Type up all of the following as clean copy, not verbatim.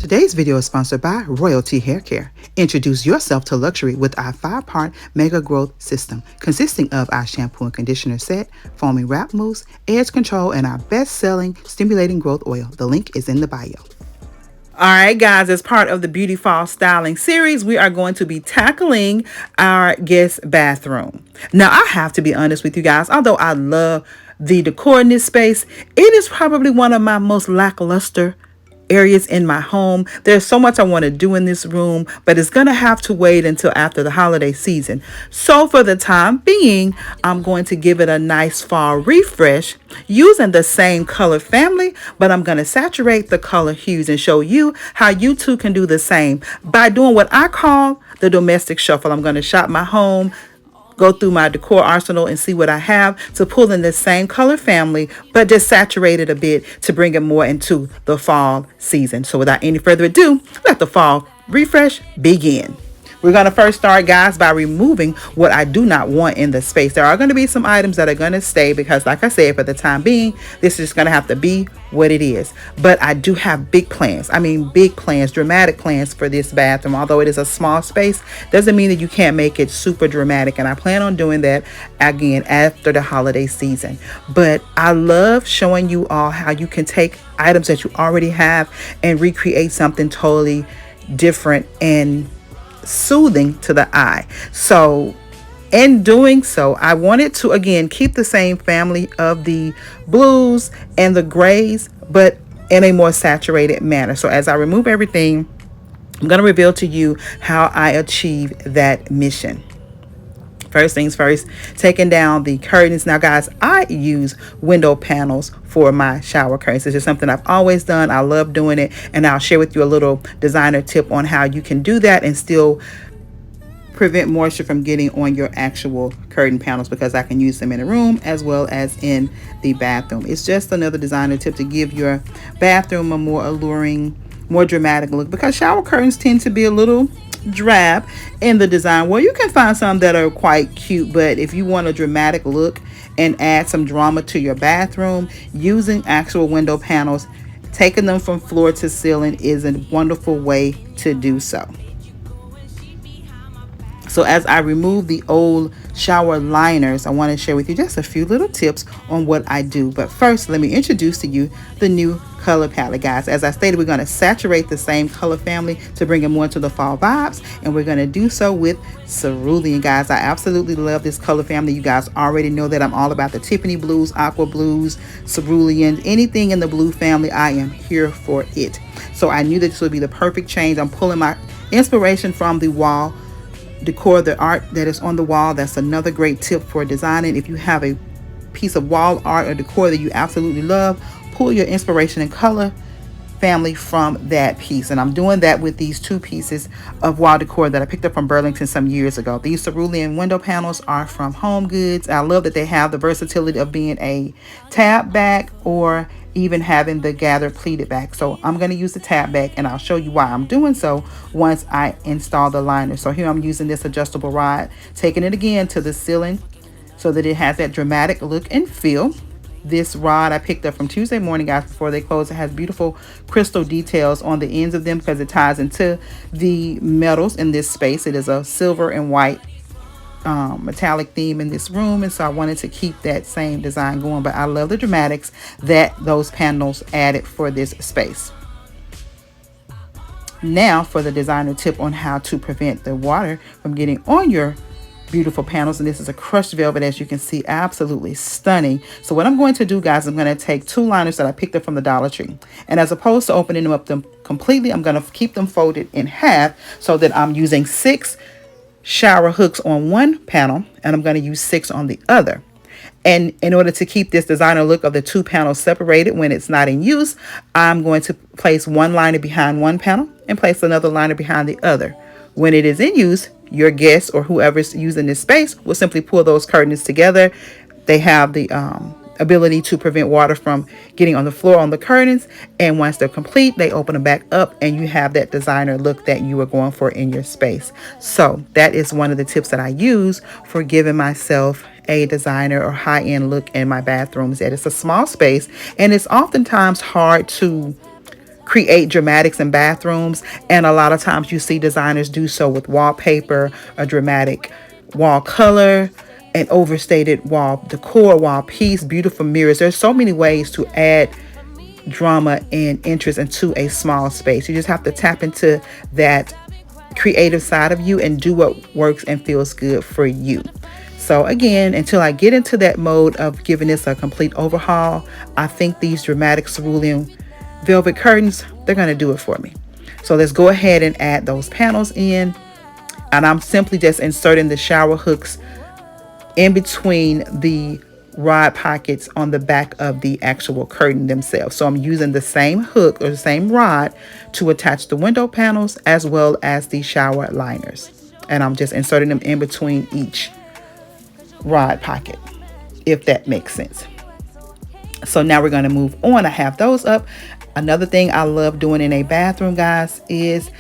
Today's video is sponsored by RoyalTHairCare. Introduce yourself to luxury with our 5-part Mega Growth System, consisting of our shampoo and conditioner set, foaming wrap mousse, edge control, and our best-selling stimulating growth oil. The link is in the bio. Alright guys, as part of the Beauty Fall Styling series, we are going to be tackling our guest bathroom. Now, I have to be honest with you guys, although I love the decor in this space, it is probably one of my most lackluster areas in my home. There's so much I want to do in this room, but it's gonna have to wait until after the holiday season. So for the time being, I'm going to give it a nice fall refresh using the same color family, but I'm gonna saturate the color hues and show you how you too can do the same by doing what I call the domestic shuffle. I'm gonna shop my home, go through my decor arsenal and see what I have to pull in the same color family, but just saturate it a bit to bring it more into the fall season. So without any further ado, let the fall refresh begin. We're going to first start, guys, by removing what I do not want in the space. There are going to be some items that are going to stay because, like I said, for the time being, this is going to have to be what it is. But I do have big plans. I mean, big plans, dramatic plans for this bathroom. Although it is a small space, doesn't mean that you can't make it super dramatic. And I plan on doing that again after the holiday season. But I love showing you all how you can take items that you already have and recreate something totally different and soothing to the eye. So in doing so, I wanted to again keep the same family of the blues and the grays, but in a more saturated manner. So as I remove everything, I'm going to reveal to you how I achieve that mission. First things first, taking down the curtains. Now guys, I use window panels for my shower curtains. This is something I've always done. I love doing it, and I'll share with you a little designer tip on how you can do that and still prevent moisture from getting on your actual curtain panels, because I can use them in a room as well as in the bathroom. It's just another designer tip to give your bathroom a more alluring, more dramatic look, because shower curtains tend to be a little drab in the design. Well, you can find some that are quite cute, but if you want a dramatic look and add some drama to your bathroom, using actual window panels, taking them from floor to ceiling is a wonderful way to do so. So as I remove the old shower liners, I want to share with you just a few little tips on what I do. But first, let me introduce to you the new color palette, guys. As I stated, we're going to saturate the same color family to bring it more into the fall vibes, and we're going to do so with cerulean, guys. I absolutely love this color family. You guys already know that I'm all about the Tiffany blues, aqua blues, cerulean, anything in the blue family. I am here for it. So I knew that this would be the perfect change. I'm pulling my inspiration from the wall decor, the art that is on the wall. That's another great tip for designing. If you have a piece of wall art or decor that you absolutely love, pull your inspiration and color family from that piece. And I'm doing that with these two pieces of wall decor that I picked up from Burlington some years ago. These cerulean window panels are from Home Goods. I love that they have the versatility of being a tab back or even having the gathered pleated back. So I'm going to use the tab back, and I'll show you why I'm doing so once I install the liner. So here I'm using this adjustable rod, taking it again to the ceiling so that it has that dramatic look and feel. This rod I picked up from Tuesday Morning, guys, before they close. It has beautiful crystal details on the ends of them because it ties into the metals in this space. It is a silver and white metallic theme in this room, and so I wanted to keep that same design going, but I love the dramatics that those panels added for this space. Now for the designer tip on how to prevent the water from getting on your beautiful panels, and this is a crushed velvet, as you can see, absolutely stunning. So what I'm going to do, guys, I'm going to take two liners that I picked up from the Dollar Tree, and as opposed to opening them up completely, I'm going to keep them folded in half so that I'm using 6 shower hooks on one panel, and I'm going to use 6 on the other. And in order to keep this designer look of the two panels separated when it's not in use, I'm going to place one liner behind one panel and place another liner behind the other. When it is in use, your guest or whoever's using this space will simply pull those curtains together. They have the ability to prevent water from getting on the floor on the curtains, and once they're complete, they open them back up and you have that designer look that you were going for in your space. So that is one of the tips that I use for giving myself a designer or high-end look in my bathrooms. That it's a small space, and it's oftentimes hard to create dramatics in bathrooms. And a lot of times you see designers do so with wallpaper, a dramatic wall color, an overstated wall decor, wall piece, beautiful mirrors. There's so many ways to add drama and interest into a small space. You just have to tap into that creative side of you and do what works and feels good for you. So again, until I get into that mode of giving this a complete overhaul, I think these dramatic cerulean velvet curtains, they're going to do it for me. So let's go ahead and add those panels in. And I'm simply just inserting the shower hooks in between the rod pockets on the back of the actual curtain themselves. So I'm using the same hook or the same rod to attach the window panels as well as the shower liners. And I'm just inserting them in between each rod pocket, if that makes sense. So now we're going to move on. I have those up. Another thing I love doing in a bathroom, guys, is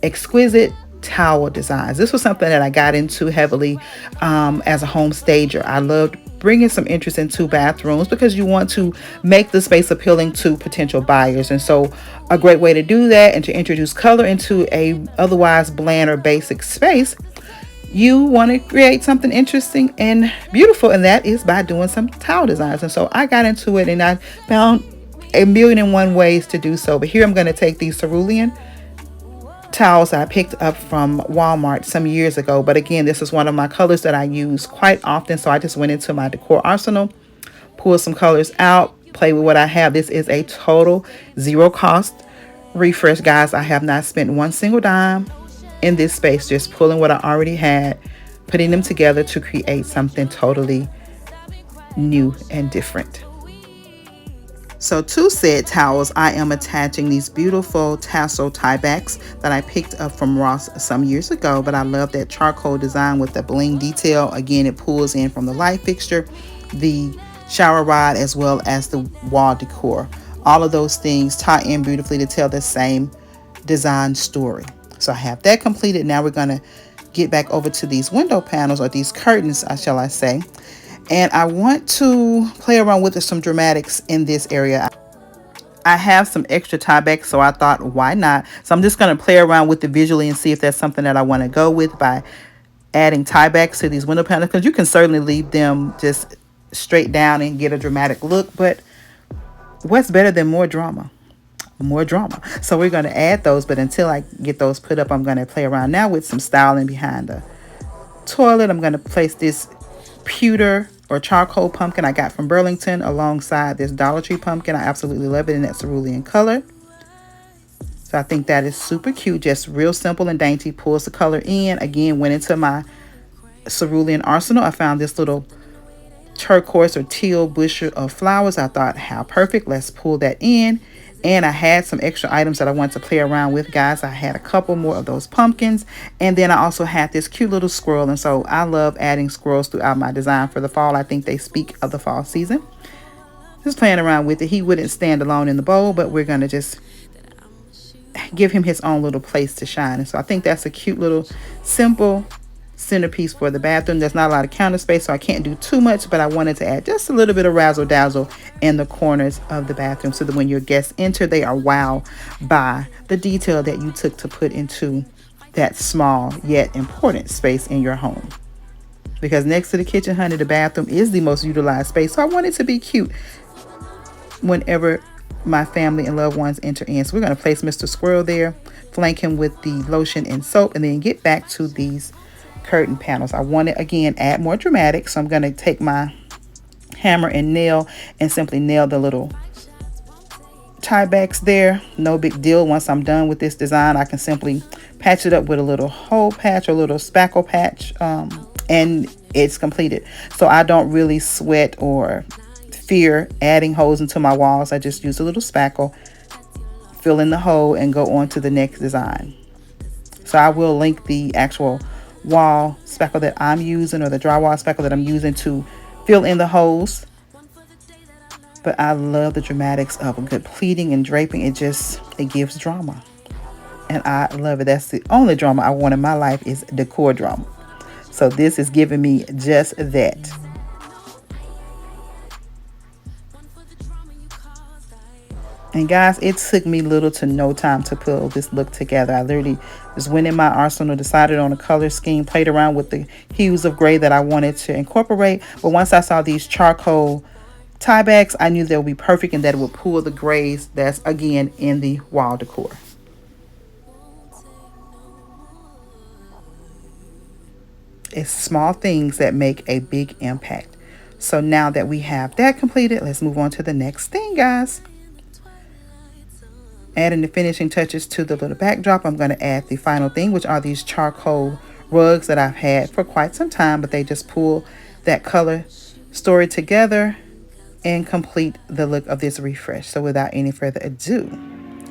exquisite towel designs. This was something that I got into heavily as a home stager. I loved bringing some interest into bathrooms because you want to make the space appealing to potential buyers. And so a great way to do that and to introduce color into a otherwise bland or basic space, you want to create something interesting and beautiful, and that is by doing some towel designs. And so I got into it and I found a million and one ways to do so. But here I'm going to take these cerulean towels I picked up from Walmart some years ago. But again, this is one of my colors that I use quite often. So I just went into my decor arsenal, pulled some colors out, play with what I have. This is a total zero cost refresh, guys. I have not spent one single dime in this space, just pulling what I already had, putting them together to create something totally new and different. So to said towels, I am attaching these beautiful tassel tiebacks that I picked up from Ross some years ago, but I love that charcoal design with the bling detail. Again, it pulls in from the light fixture, the shower rod, as well as the wall decor. All of those things tie in beautifully to tell the same design story. So I have that completed. Now we're going to get back over to these window panels, or these curtains, shall I say. And I want to play around with some dramatics in this area. I have some extra tiebacks, so I thought, why not? So I'm just going to play around with it visually and see if that's something that I want to go with by adding tiebacks to these window panels, because you can certainly leave them just straight down and get a dramatic look. But what's better than more drama? More drama. So we're going to add those, but until I get those put up, I'm going to play around now with some styling behind the toilet. I'm going to place this pewter or charcoal pumpkin I got from Burlington alongside this Dollar Tree pumpkin. I absolutely love it in that cerulean color. So I think that is super cute, just real simple and dainty. Pulls the color in. Again, went into my cerulean arsenal. I found this little turquoise or teal bush of flowers. I thought, how perfect, let's pull that in. And I had some extra items that I wanted to play around with, guys. I had a couple more of those pumpkins, and then I also had this cute little squirrel. And so I love adding squirrels throughout my design for the fall. I think they speak of the fall season. Just playing around with it. He wouldn't stand alone in the bowl, but we're going to just give him his own little place to shine. And so I think that's a cute little simple centerpiece for the bathroom. There's not a lot of counter space, so I can't do too much, but I wanted to add just a little bit of razzle dazzle in the corners of the bathroom so that when your guests enter, they are wowed by the detail that you took to put into that small yet important space in your home. Because next to the kitchen, honey, the bathroom is the most utilized space, so I want it to be cute whenever my family and loved ones enter in. So we're going to place Mr. Squirrel there, flank him with the lotion and soap, and then get back to these curtain panels. I want to again add more dramatic, so I'm going to take my hammer and nail and simply nail the little tiebacks there. No big deal. Once I'm done with this design, I can simply patch it up with a little hole patch or a little spackle patch, and it's completed. So I don't really sweat or fear adding holes into my walls. I just use a little spackle, fill in the hole, and go on to the next design. So I will link the actual wall spackle that I'm using, or the drywall spackle that I'm using to fill in the holes. But I love the dramatics of a good pleating and draping. It gives drama, and I love it. That's the only drama I want in my life, is decor drama. So this is giving me just that. And guys, it took me little to no time to pull this look together. I literally just went in my arsenal, decided on a color scheme, played around with the hues of gray that I wanted to incorporate. But once I saw these charcoal tie backs, I knew they would be perfect and that it would pull the grays that's again in the wall decor. It's small things that make a big impact. So now that we have that completed, let's move on to the next thing, guys. Adding the finishing touches to the little backdrop, I'm going to add the final thing, which are these charcoal rugs that I've had for quite some time, but they just pull that color story together and complete the look of this refresh. So without any further ado,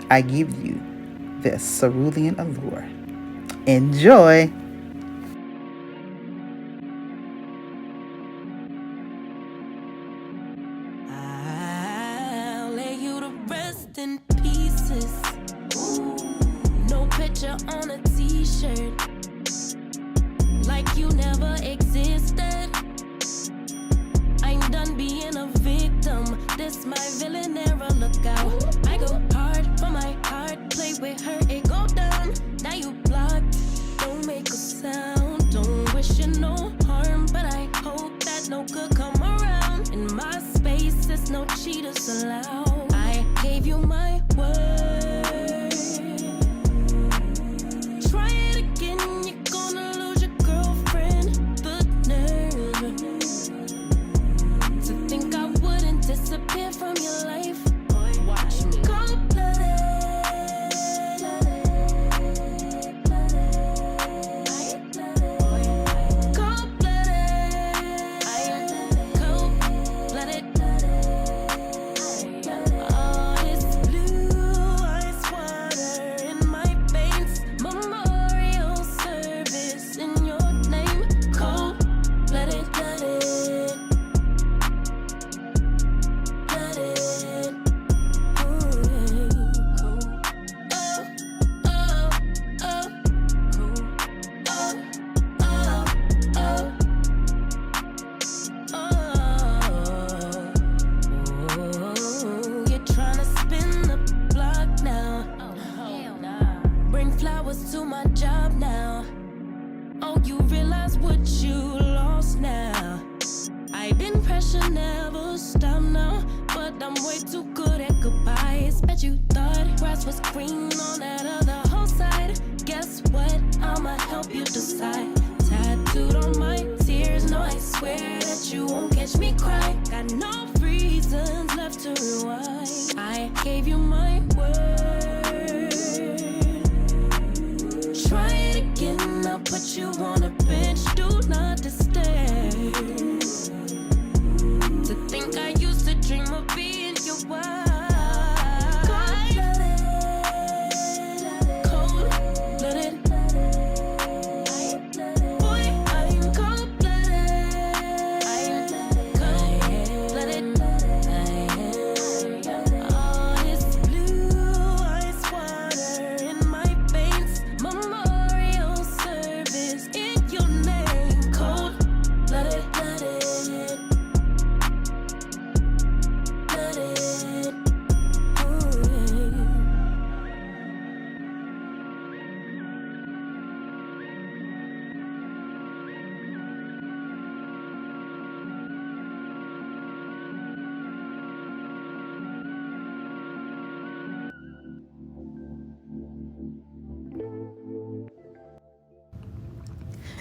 I give you this cerulean allure. Enjoy! I'll lay you to rest in pieces. No picture on a t-shirt, like you never existed. I'm done being a victim. This my villain era, look out. I go hard for my heart, play with her, it go down. Now you blocked, don't make a sound. Don't wish you no harm, but I hope that no good come around. In my space, there's no cheaters allowed. I gave you my word. Try it again, you're gonna lose your girlfriend. The nerve to think I wouldn't disappear from your life. Watch me.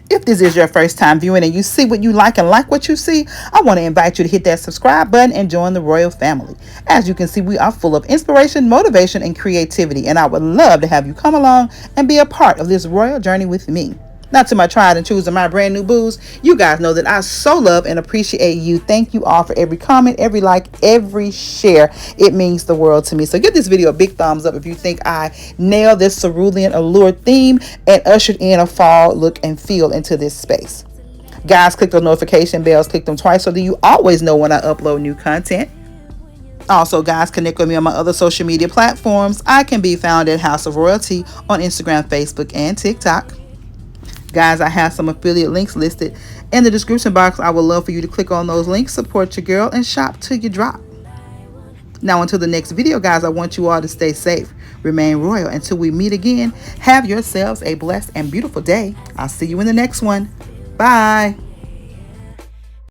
If this is your first time viewing and you see what you like and like what you see, I want to invite you to hit that subscribe button and join the Royal family. As you can see, we are full of inspiration, motivation, and creativity, and I would love to have you come along and be a part of this royal journey with me. Now to my tried and true and my brand new boos, you guys know that I so love and appreciate you. Thank you all for every comment, every like, every share. It means the world to me. So give this video a big thumbs up if you think I nailed this cerulean allure theme and ushered in a fall look and feel into this space. Guys, click those notification bells, click them twice so that you always know when I upload new content. Also, guys, connect with me on my other social media platforms. I can be found at House of Royalty on Instagram, Facebook, and TikTok. Guys, I have some affiliate links listed in the description box. I would love for you to click on those links, support your girl, and shop till you drop. Now, until the next video, guys, I want you all to stay safe, remain royal. Until we meet again, have yourselves a blessed and beautiful day. I'll see you in the next one. Bye.